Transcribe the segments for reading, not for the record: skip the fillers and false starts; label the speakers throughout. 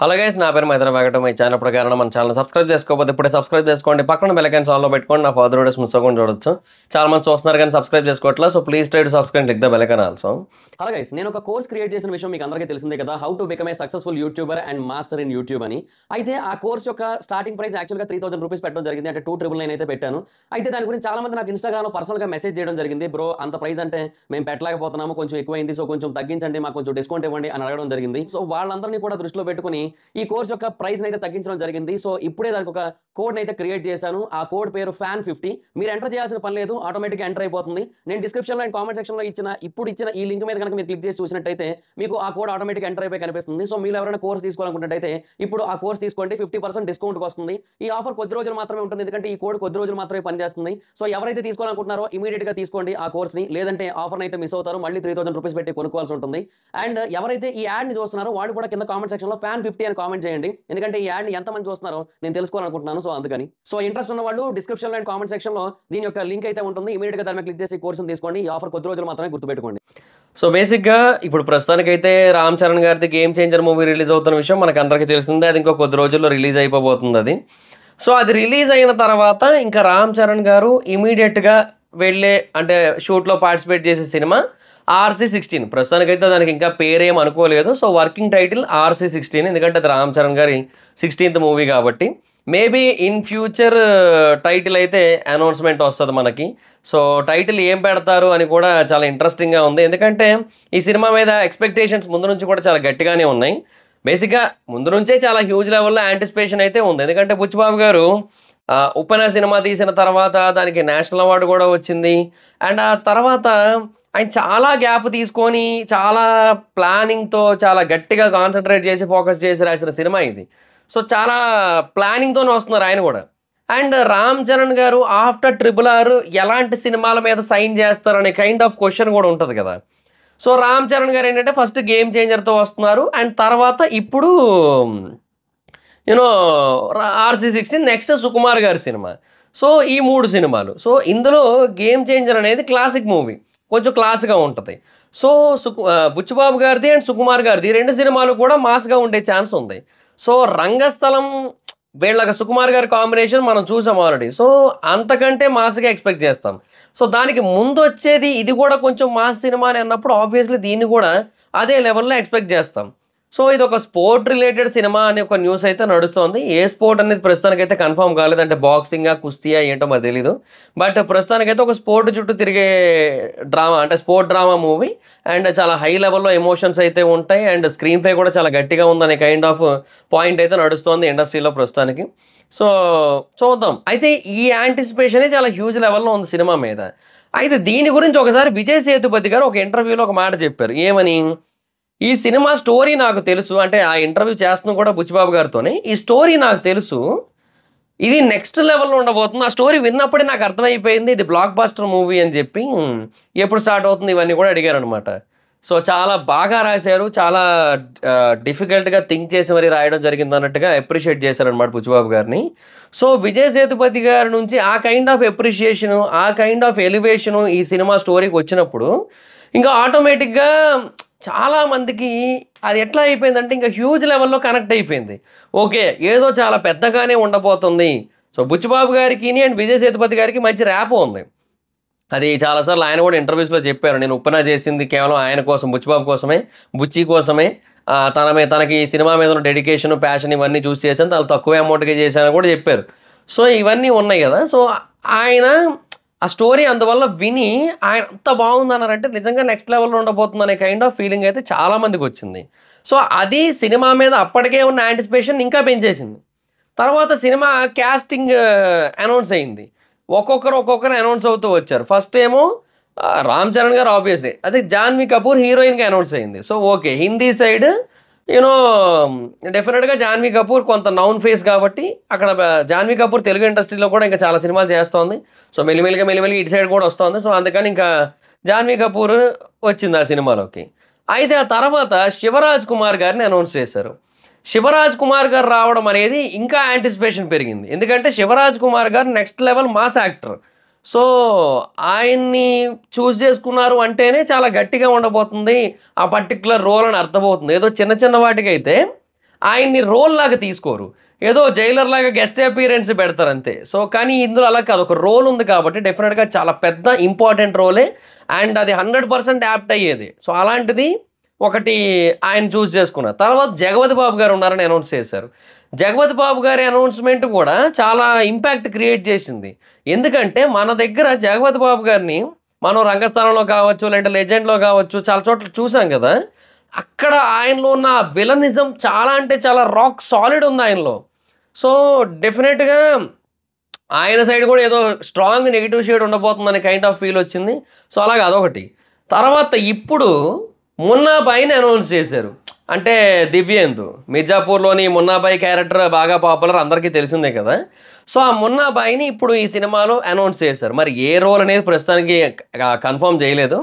Speaker 1: Hello guys, నా పేరు Maitra Venkata. My channel ప్రకారం మన ఛానల్ సబ్స్క్రైబ్ చేసుకోకపోతే ఇప్పుడే సబ్స్క్రైబ్ చేసుకోండి. పక్కన బెల్ ఐకాన్ ఆన్లో పెట్టుకోండి. నా ఫర్దర్ వీడియోస్ మిస్ అవ్వకుండా చూడొచ్చు. చాలా మంది చూస్తున్నారు కానీ సబ్స్క్రైబ్ చేసుకోవట్లేదు. So please try to subscribe, click the bell icon also. Hello guys, నేను ఒక కోర్స్ క్రియేట్ చేసిన విషయం మీకు అందరికీ తెలిసిందే కదా, how to become a successful YouTuber and master in YouTube అని. అయితే ఆ కోర్స్ యొక్క స్టార్టింగ్ ప్రైస్ యాక్చువల్గా 3000 రూపీస్ పెట్టడం జరిగింది, అంటే 2999 అయితే పెట్టాను. అయితే దాని గురించి చాలా మంది నాకు ఇన్స్టాగ్రామ్లో పర్సనల్గా మెసేజ్ చేయడం జరిగింది. బ్రో, అంత ప్రైస్ అంటే మేము పెట్టలేకపోతున్నాము, కొంచెం ఎక్కువైంది, సో కొంచెం తగ్గించండి, మాకు కొంచెం డిస్కౌంట్ ఇవ్వండి అని అడగడం జరిగింది. సో వాళ్ళందరినీ కూడా దృష్టిలో పెట్టుకుని ఈ కోర్స్ యొక్క ప్రైస్ అయితే తగ్గించడం జరిగింది. సో ఇప్పుడే దానికి ఒక కోడ్ అయితే క్రియేట్ చేశాను. ఆ కోడ్ పేరు FAN50. మీరు ఎంటర్ చేయాల్సిన పని లేదు, ఆటోమేటిక్గా ఎంటర్ అయిపోతుంది. నేను డిస్క్రిప్షన్లో అండ్ కామెంట్ సెక్షన్లో ఇచ్చిన ఈ లింక్ మీద కనుక మీరు క్లిక్ చేసి చూసినట్టయితే మీకు ఆ కోడ్ ఆటోమేటిక్ ఎంటర్ అయిపోయి కనిపిస్తుంది. సో మీరు ఎవరైనా కోర్స్ తీసుకోవాలనుకున్నట్టయితే ఇప్పుడు ఆ కోర్స్ తీసుకోండి, 50% డిస్కౌంట్ వస్తుంది. ఈ ఆఫర్ కొద్ది రోజులు మాత్రమే ఉంటుంది, ఎందుకంటే ఈ కోడ్ కొద్ది రోజులు మాత్రమే పనిచేస్తుంది. సో ఎవరైతే తీసుకోవాలనుకుంటున్నారో ఇమీడియట్ గా తీసుకోండి ఆ కోర్స్ని, లేదంటే ఆఫర్ అయితే మిస్ అవుతారు, మళ్ళీ 3000 రూపీస్ పెట్టి కొనుక్కోవాల్సి ఉంటుంది. అండ్ ఎవరైతే ఈ యాడ్ ని చూస్తున్నారో వాడు కూడా కింద కామెంట్ సెక్షన్ లో FAN50 అని కామెంట్ చేయండి, ఎందుకంటే ఈ యాడ్ ని ఎంత మంది చూస్తున్నారో నేను తెలుసుకోవాలనుకుంటున్నాను. సో అందుకని ఇంట్రెస్ట్ ఉన్న వాళ్ళు డిస్క్రిప్షన్ లో అండ్ కామెంట్ సెక్షన్ లో దీని యొక్క లింక్ అయితే ఉంటుంది, ఇమీడియట్ గా దాని మీద క్లిక్ చేసి కోర్స్ తీసుకోండి. ఈ ఆఫర్ కొద్ది రోజులు మాత్రమే, గుర్తుపెట్టుకోండి. సో బేసిక్గా ఇప్పుడు ప్రస్తుతానికైతే రామ్ చరణ్ గారిది గేమ్ చేంజర్ మూవీ రిలీజ్ అవుతున్న విషయం మనకు అందరికీ తెలిసిందే. అది ఇంకో కొద్ది రోజుల్లో రిలీజ్ అయిపోబోతుంది అది. సో అది రిలీజ్ అయిన తర్వాత ఇంకా రామ్ చరణ్ గారు ఇమీడియట్గా వెళ్ళే, అంటే షూట్లో పార్టిసిపేట్ చేసే సినిమా RC16. ప్రస్తుతానికైతే దానికి ఇంకా పేరేం అనుకోలేదు. సో వర్కింగ్ టైటిల్ RC16, ఎందుకంటే అది రామ్ చరణ్ గారి 16th మూవీ కాబట్టి. మేబీ ఇన్ ఫ్యూచర్ టైటిల్ అయితే అనౌన్స్మెంట్ వస్తుంది మనకి. సో టైటిల్ ఏం పెడతారు అని కూడా చాలా ఇంట్రెస్టింగ్గా ఉంది, ఎందుకంటే ఈ సినిమా మీద ఎక్స్పెక్టేషన్స్ ముందు నుంచి కూడా చాలా గట్టిగానే ఉన్నాయి. బేసిక్గా ముందు నుంచే చాలా హ్యూజ్ లెవెల్లో యాంటిసిపేషన్ అయితే ఉంది, ఎందుకంటే బుచ్చిబాబు గారు ఉప్పెన సినిమా తీసిన తర్వాత దానికి నేషనల్ అవార్డు కూడా వచ్చింది. అండ్ ఆ తర్వాత ఆయన చాలా గ్యాప్ తీసుకొని చాలా ప్లానింగ్తో చాలా గట్టిగా కాన్సన్ట్రేట్ చేసి ఫోకస్ చేసి రాసిన సినిమా ఇది. సో చాలా ప్లానింగ్తోనే వస్తున్నారు ఆయన కూడా. అండ్ రామ్ చరణ్ గారు ఆఫ్టర్ RRR ఎలాంటి సినిమాల మీద సైన్ చేస్తారనే కైండ్ ఆఫ్ క్వశ్చన్ కూడా ఉంటుంది కదా. సో రామ్ చరణ్ గారు ఏంటంటే ఫస్ట్ గేమ్ చేంజర్తో వస్తున్నారు, అండ్ తర్వాత ఇప్పుడు యూనో RC16, నెక్స్ట్ సుకుమార్ గారి సినిమా. సో ఈ 3 సినిమాలు. సో ఇందులో గేమ్ చేంజర్ అనేది క్లాసిక్ మూవీ, కొంచెం క్లాస్గా ఉంటుంది. సో బుచ్చిబాబు గారిది అండ్ సుకుమార్ గారిది 2 సినిమాలు కూడా మాస్గా ఉండే ఛాన్స్ ఉంది. సో రంగస్థలం వీళ్ళకి సుకుమార్ గారి కాంబినేషన్ మనం చూసాం ఆల్రెడీ. సో అంతకంటే మాస్గా ఎక్స్పెక్ట్ చేస్తాం. సో దానికి ముందు వచ్చేది ఇది కూడా కొంచెం మాస్ సినిమా అని అన్నప్పుడు ఆబ్వియస్లీ దీన్ని కూడా అదే లెవెల్లో ఎక్స్పెక్ట్ చేస్తాం. సో ఇది ఒక స్పోర్ట్ రిలేటెడ్ సినిమా అనే ఒక న్యూస్ అయితే నడుస్తోంది. ఏ స్పోర్ట్ అనేది ప్రస్తుతానికైతే కన్ఫర్మ్ కాలేదు, అంటే బాక్సింగా కుస్తీయా ఏంటో మరి తెలీదు. బట్ ప్రస్తుతానికైతే ఒక స్పోర్ట్ చుట్టూ తిరిగే డ్రామా, అంటే స్పోర్ట్ డ్రామా మూవీ. అండ్ చాలా హై లెవెల్లో ఎమోషన్స్ అయితే ఉంటాయి, అండ్ స్క్రీన్ ప్లే కూడా చాలా గట్టిగా ఉందనే కైండ్ ఆఫ్ పాయింట్ అయితే నడుస్తోంది ఇండస్ట్రీలో ప్రస్తుతానికి. సో చూద్దాం. అయితే ఈ యాంటిసిపేషనే చాలా హ్యూజ్ లెవెల్లో ఉంది సినిమా మీద. అయితే దీని గురించి ఒకసారి విజయ్ సేతుపతి గారు ఒక ఇంటర్వ్యూలో ఒక మాట చెప్పారు. ఏమని? ఈ సినిమా స్టోరీ నాకు తెలుసు, అంటే ఆ ఇంటర్వ్యూ చేస్తున్నాం కూడా బుచ్చిబాబు గారితోనే. ఈ స్టోరీ నాకు తెలుసు, ఇది నెక్స్ట్ లెవెల్లో ఉండబోతుంది. ఆ స్టోరీ విన్నప్పుడే నాకు అర్థమైపోయింది ఇది బ్లాక్ బస్టర్ మూవీ అని చెప్పి. ఎప్పుడు స్టార్ట్ అవుతుంది ఇవన్నీ కూడా అడిగారు అనమాట. సో చాలా బాగా రాశారు, చాలా డిఫికల్ట్గా థింక్ చేసి మరీ రాయడం జరిగింది అన్నట్టుగా అప్రిషియేట్ చేశారనమాట బుచ్చిబాబు గారిని. సో విజయ్ సేతుపతి గారి నుంచి ఆ కైండ్ ఆఫ్ అప్రిషియేషను, ఆ కైండ్ ఆఫ్ ఎలివేషను ఈ సినిమా స్టోరీకి వచ్చినప్పుడు ఇంకా ఆటోమేటిక్గా చాలామందికి అది ఎట్లా అయిపోయిందంటే ఇంకా హ్యూజ్ లెవెల్లో కనెక్ట్ అయిపోయింది. ఓకే, ఏదో చాలా పెద్దగానే ఉండబోతుంది. సో బుచ్చిబాబు గారికి అండ్ విజయ్ సేతుపతి గారికి మంచి ర్యాప్ ఉంది. అది చాలాసార్లు ఆయన కూడా ఇంటర్వ్యూస్లో చెప్పారు, నేను ఉప్పెన చేసింది కేవలం ఆయన కోసం, బుచ్చిబాబు కోసమే, బుచ్చి కోసమే. తనకి సినిమా మీద ఉన్న డెడికేషన్, ప్యాషన్ ఇవన్నీ చూసి చేశాను, చాలా తక్కువ అమౌంట్గా చేశానని కూడా చెప్పారు. సో ఇవన్నీ ఉన్నాయి కదా. సో ఆయన ఆ స్టోరీ అందువల్ల విని ఆయన అంత బాగుందన్నారంటే నిజంగా నెక్స్ట్ లెవెల్లో ఉండబోతుంది అనే కైండ్ ఆఫ్ ఫీలింగ్ అయితే చాలామందికి వచ్చింది. సో అది సినిమా మీద అప్పటికే ఉన్న యాంటిసిపేషన్ ఇంకా పెంచేసింది. తర్వాత సినిమా క్యాస్టింగ్ అనౌన్స్ అయింది. ఒక్కొక్కరు అనౌన్స్ అవుతూ వచ్చారు. ఫస్ట్ ఏమో రామ్ చరణ్ గారు ఆబ్వియస్లీ, అదే జాన్వీ కపూర్ హీరోయిన్గా అనౌన్స్ అయింది. So okay, Hindi side you know డెఫినెట్గా జాన్వీ కపూర్ కొంత నౌన్ ఫేస్ కాబట్టి అక్కడ జాన్వీ కపూర్ తెలుగు ఇండస్ట్రీలో కూడా ఇంకా చాలా సినిమాలు చేస్తోంది. సో మెల్లిమెల్లిగా ఇటు సైడ్ కూడా వస్తుంది. సో అందుకని ఇంకా జాన్వీ కపూర్ వచ్చింది ఆ సినిమాలోకి. అయితే ఆ తర్వాత శివరాజ్ కుమార్ గారిని అనౌన్స్ చేశారు. శివరాజ్ కుమార్ గారు రావడం అనేది ఇంకా యాంటిసిపేషన్ పెరిగింది, ఎందుకంటే శివరాజ్ కుమార్ గారు next level mass actor. So ఆయన్ని చూస్ చేసుకున్నారు అంటేనే చాలా గట్టిగా ఉండబోతుంది ఆ పర్టిక్యులర్ రోల్ అని అర్థమవుతుంది. ఏదో చిన్న చిన్న వాటికైతే ఆయన్ని రోల్ లాగా తీసుకోరు. ఏదో జైలర్ లాగా గెస్ట్ అపియరెన్స్ పెడతారు అంతే. సో, కానీ ఇందులో అలా కాదు. ఒక రోల్ ఉంది కాబట్టి డెఫినిట్‌గా చాలా పెద్ద ఇంపార్టెంట్ రోలే. అండ్ అది 100% యాప్ట్ అయ్యేది. సో, అలాంటిది ఒకటి ఆయన చూజ్ చేసుకున్నారు. తర్వాత జగపతి బాబు గారు ఉన్నారని అనౌన్స్ చేశారు. జగపతి బాబు గారి అనౌన్స్‌మెంట్ కూడా చాలా ఇంపాక్ట్ క్రియేట్ చేసింది. ఎందుకంటే మన దగ్గర జగపతి బాబు గారిని మనం రంగస్థలంలో కావచ్చు, లేదంటే లెజెండ్‌లో కావచ్చు చాలా చోట్ల చూసాం కదా! అక్కడ ఆయనలో ఉన్న విలనిజం చాలా అంటే చాలా రాక్ సాలిడ్ ఉంది ఆయనలో. సో, డెఫినిట్‌గా ఆయన సైడ్ కూడా ఏదో స్ట్రాంగ్ నెగెటివ్ షేడ్ ఉండబోతుందనే కైండ్ ఆఫ్ ఫీల్ వచ్చింది. సో, అలాగా అదొకటి. తర్వాత ఇప్పుడు 'మున్నాబాయి'ని అనౌన్స్ చేశారు. అంటే 'దివ్యేందు'. 'మిర్జాపూర్‌లోని మున్నాబాయి' క్యారెక్టర్ బాగా పాపులర్ అందరికీ తెలిసిందే కదా! సో, ఆ 'మున్నాబాయిని' ఇప్పుడు ఈ సినిమాలో అనౌన్స్ చేశారు. మరి ఏ రోల్ అనేది ప్రస్తుతానికి కన్ఫర్మ్ చేయలేదు.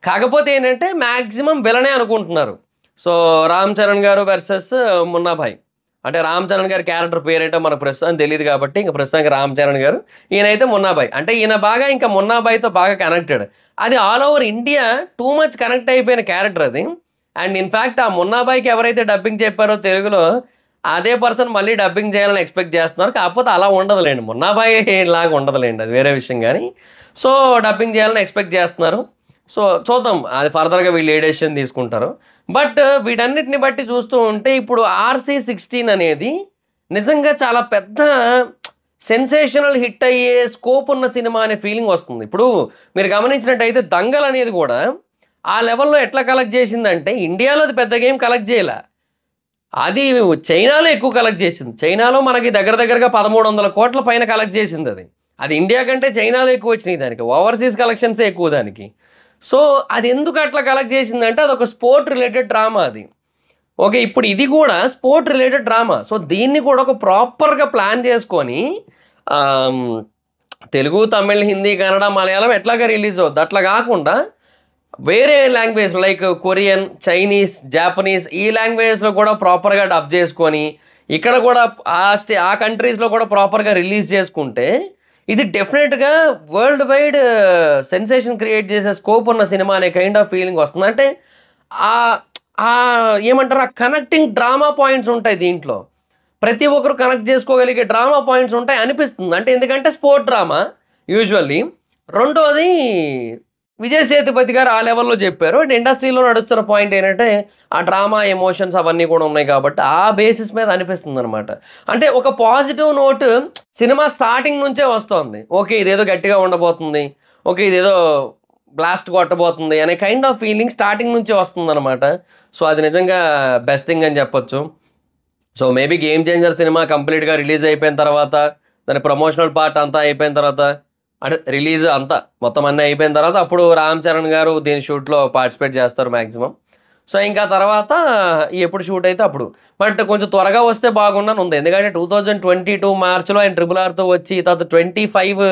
Speaker 1: కాకపోతే ఏంటంటే మాక్సిమం విలనే అనుకుంటున్నారు. సో, 'రామ్ చరణ్' గారు వర్సెస్ 'మున్నాబాయి'. అంటే 'రామ్ చరణ్' గారి క్యారెక్టర్ పేరేంటో మనకు ప్రస్తుతం తెలీదు కాబట్టి ఇంక ప్రస్తుతానికి 'రామ్ చరణ్' గారు. ఈయనైతే 'మున్నాబాయి'. అంటే ఈయన బాగా ఇంకా 'మున్నాబాయి'తో బాగా కనెక్టెడ్. అది all over India too much connect అయిపోయిన క్యారెక్టర్ అది. అండ్ ఇన్‌ఫాక్ట్ ఆ 'మున్నాబాయి'కి ఎవరైతే డబ్బింగ్ చెప్పారో తెలుగులో అదే పర్సన్ మళ్ళీ డబ్బింగ్ చేయాలని ఎక్స్‌పెక్ట్ చేస్తున్నారు. కాకపోతే అలా ఉండదులెండి. 'మున్నాబాయి' లాగా ఉండదులెండి. అది వేరే విషయం గానీ. సో, డబ్బింగ్ చేయాలని ఎక్స్‌పెక్ట్ చేస్తున్నారు. సో, చూద్దాం అది ఫర్దర్‌గా వీళ్ళు ఏ డెసిషన్ తీసుకుంటారో. బట్ వీటన్నిటిని బట్టి చూస్తూ ఉంటే ఇప్పుడు 'ఆర్‌సీ-16' అనేది నిజంగా చాలా పెద్ద సెన్సేషనల్ హిట్ అయ్యే స్కోప్ ఉన్న సినిమా అనే ఫీలింగ్ వస్తుంది. ఇప్పుడు మీరు గమనించినట్టయితే 'దంగల్' అనేది కూడా ఆ లెవెల్‌లో ఎట్లా కలెక్ట్ చేసిందంటే ఇండియాలో అది పెద్దగా ఏం కలెక్ట్ చేయలా. అది చైనాలో ఎక్కువ కలెక్ట్ చేసింది. చైనాలో మనకి దగ్గర దగ్గరగా 1300 కోట్ల పైన కలెక్ట్ చేసిందది. అది ఇండియా కంటే చైనాలో ఎక్కువ వచ్చినాయి దానికి. ఓవర్‌సీస్ కలెక్షన్సే ఎక్కువ దానికి. సో, అది ఎందుకు అట్లా కలెక్ట్ చేసిందంటే అదొక స్పోర్ట్ రిలేటెడ్ డ్రామా అది. ఓకే. ఇప్పుడు ఇది కూడా స్పోర్ట్ రిలేటెడ్ డ్రామా. సో, దీన్ని కూడా ఒక ప్రాపర్‌గా ప్లాన్ చేసుకొని ఆహ్, హ్మ్, తెలుగు, తమిళ్, హిందీ, కన్నడ, మలయాళం ఎట్లాగా రిలీజ్ అవుద్ది. అట్లా కాకుండా వేరే language like Korean, Chinese, Japanese ఈ లాంగ్వేజెస్‌లో కూడా ప్రాపర్‌గా డబ్ చేసుకొని, ఇక్కడ కూడా ఆ కంట్రీస్‌లో కూడా ప్రాపర్‌గా రిలీజ్ చేసుకుంటే, ఇది డెఫినిట్‌గా వరల్డ్ వైడ్ సెన్సేషన్ క్రియేట్ చేసే స్కోప్ ఉన్న సినిమా అనే కైండ్ ఆఫ్ ఫీలింగ్ వస్తుంది. అంటే ఆహ్, ఏమంటారు ఆ కనెక్టింగ్ డ్రామా పాయింట్స్ ఉంటాయి దీంట్లో. ప్రతి ఒక్కరు కనెక్ట్ చేసుకోగలిగే డ్రామా పాయింట్స్ ఉంటాయి అనిపిస్తుంది. అంటే ఎందుకంటే స్పోర్ట్ డ్రామా యూజువల్లీ. రెండోది విజయ్ సేతుపతి గారు ఆ లెవెల్‌లో చెప్పారు. అండ్ ఇండస్ట్రీలో నడుస్తున్న పాయింట్ ఏంటంటే, ఆ డ్రామా, ఎమోషన్స్ అవన్నీ కూడా ఉన్నాయి కాబట్టి, ఆ బేసిస్ మీద అనిపిస్తుందనమాట. అంటే ఒక పాజిటివ్ నోట్ సినిమా స్టార్టింగ్ నుంచే వస్తోంది. ఓకే. ఇదేదో గట్టిగా ఉండబోతుంది. ఓకే. ఇదేదో బ్లాస్ట్ కొట్టబోతుంది అనే కైండ్ ఆఫ్ ఫీలింగ్ స్టార్టింగ్ నుంచే వస్తుందనమాట. సో, అది నిజంగా బెస్ట్ థింగ్ అని చెప్పొచ్చు. So, maybe 'game changer' cinema కంప్లీట్‌గా రిలీజ్ అయిపోయిన తర్వాత, దాని ప్రమోషనల్ పార్ట్ అంతా అయిపోయిన తర్వాత అంటే రిలీజ్ అంతా మొత్తం అన్నీ అయిపోయిన తర్వాత అప్పుడు 'రామ్ చరణ్' గారు దీని షూట్‌లో పార్టిసిపేట్ చేస్తారు మాక్సిమం. సో, ఇంకా తర్వాత ఎప్పుడు షూట్ అయితే అప్పుడు. బట్ కొంచెం త్వరగా వస్తే బాగుండని ఉంది. ఎందుకంటే 2022 మార్చ్‌లో ఆయన 'ట్రిపుల్ ఆర్'తో వచ్చి తర్వాత 25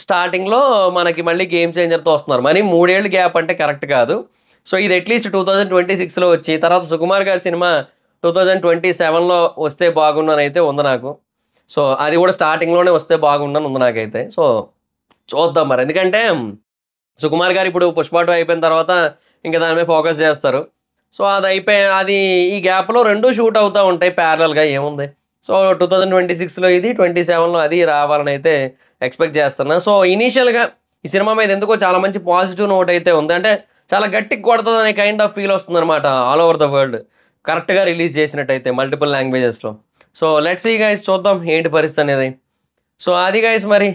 Speaker 1: స్టార్టింగ్‌లో మనకి మళ్ళీ 'గేమ్ చేంజర్'తో వస్తున్నారు. మరి 3 ఏళ్ళు గ్యాప్ అంటే కరెక్ట్ కాదు. సో, ఇది అట్‌లీస్ట్ 2026లో వచ్చి తర్వాత 'సుకుమార్' గారి సినిమా 2027లో వస్తే బాగుండనైతే ఉంది నాకు. సో, అది కూడా స్టార్టింగ్‌లోనే వస్తే బాగుండని ఉంది నాకైతే. సో, చూద్దాం మరి. ఎందుకంటే 'సుకుమార్' గారు ఇప్పుడు 'పుష్ప 2' అయిపోయిన తర్వాత ఇంక దాని మీద ఫోకస్ చేస్తారు. సో, అది ఈ గ్యాప్‌లో 2 షూట్ అవుతా ఉంటాయి ప్యారలల్‌గా ఏముంది. సో, 2026లో ఇది, 27లో అది రావాలనైతే ఎక్స్‌పెక్ట్ చేస్తున్నా. సో, ఇనీషియల్‌గా ఈ సినిమా మీద ఎందుకో చాలా మంచి పాజిటివ్ నోట్ అయితే ఉంది. అంటే చాలా గట్టిగా కొడతదనే కైండ్ ఆఫ్ ఫీల్ వస్తుందనమాట ఆల్ ఓవర్ ద వరల్డ్. కరెక్ట్‌గా రిలీజ్ చేసినట్టయితే మల్టిపుల్ లాంగ్వేజెస్‌లో. సో, లెట్స్ సీ గైస్ చూద్దాం ఏంటి పరిస్థితి అనేది. సో, అది గైస్ మరి.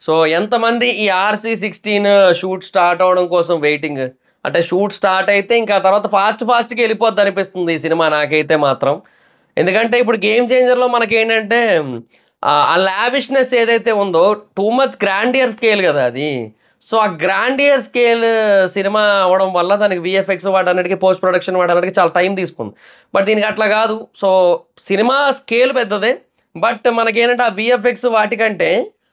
Speaker 1: సో, ఎంతమంది ఈ 'ఆర్‌సీ-16' షూట్ స్టార్ట్ అవ్వడం కోసం వెయిటింగ్? అంటే షూట్ స్టార్ట్ అయితే ఇంకా తర్వాత ఫాస్ట్‌గా ఎళ్ళిపోద్దనిపిస్తుంది ఈ సినిమా నాకైతే మాత్రం. ఎందుకంటే ఇప్పుడు 'గేమ్ చేంజర్‌లో' మనకేంటంటే ఆ లావిష్‌నెస్ ఏదైతే ఉందో టూ మచ్ గ్రాండియర్ స్కేల్ గదా అది. సో, ఆ గ్రాండియర్ స్కేల్ సినిమా అవ్వడం వల్ల దానికి వీఎఫ్ఎక్స్ వాటన్నిటికి, పోస్ట్ ప్రొడక్షన్ వాటన్నిటికి చాలా టైం తీసుకుంది. బట్ దీనికి అట్లా గాదు. సో, సినిమా స్కేల్ పెద్దదే. బట్ మనకేంటంటే ఆ వీఎఫ్ఎక్స్ వాటికంటే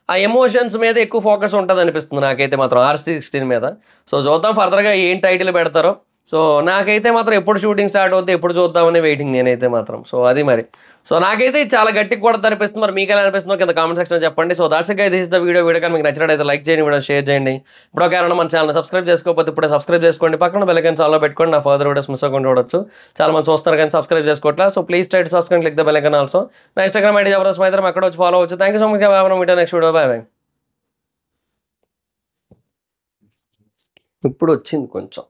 Speaker 1: ఆ ఎమోషన్స్ మీద ఎక్కువ ఫోకస్ ఉంటదనిపిస్తుంది నాకైతే మాత్రం 'ఆర్‌సీ-16' మీద. సో, చూద్దాం ఫర్దర్‌గా ఏం టైటిల్ పెడతారో. సో నాకైతే మాత్రం ఎప్పుడు షూటింగ్ స్టార్ట్ అవుతే ఎప్పుడు చూద్దామని వెయిటింగ్ నేనైతే మాత్రం. సో అది మరి. సో నాకైతే ఇది చాలా గట్టిగా కొడతా అనిపిస్తుంది. మరి మీకు ఎలా అనిపిస్తుందో కింద కామెంట్ సెక్షన్‌లో చెప్పండి. So that's it guys, this is the video. Video కానీ మీకు నచ్చినట్లయితే లైక్ చేయండి, వీడియో షేర్ చేయండి. ఇప్పుడు ఎవరైనా మన ఛానల్ సబ్స్క్రైబ్ చేసుకోకపోతే ఇప్పుడే సబ్స్క్రైబ్ చేసుకోండి. పక్కన బెల్ ఐకాన్ ఆన్‌లో పెట్టుకోండి. నా ఫర్దర్ వీడియోస్ మిస్ అవ్వకుండా చూడొచ్చు. చాలా మంది చూస్తున్నారు కానీ సబ్స్క్రైబ్ చేసుకోవట్లేదు. So please try to subscribe, click the bell icon also. నా ఇన్‌స్టాగ్రామ్ ఐడీ జబర్దస్త్ మైత్రం, అక్కడ వచ్చి ఫాలో అవ్వచ్చు. Thank you so much. Meet next video. By by. ఇప్పుడు వచ్చింది కొంచెం.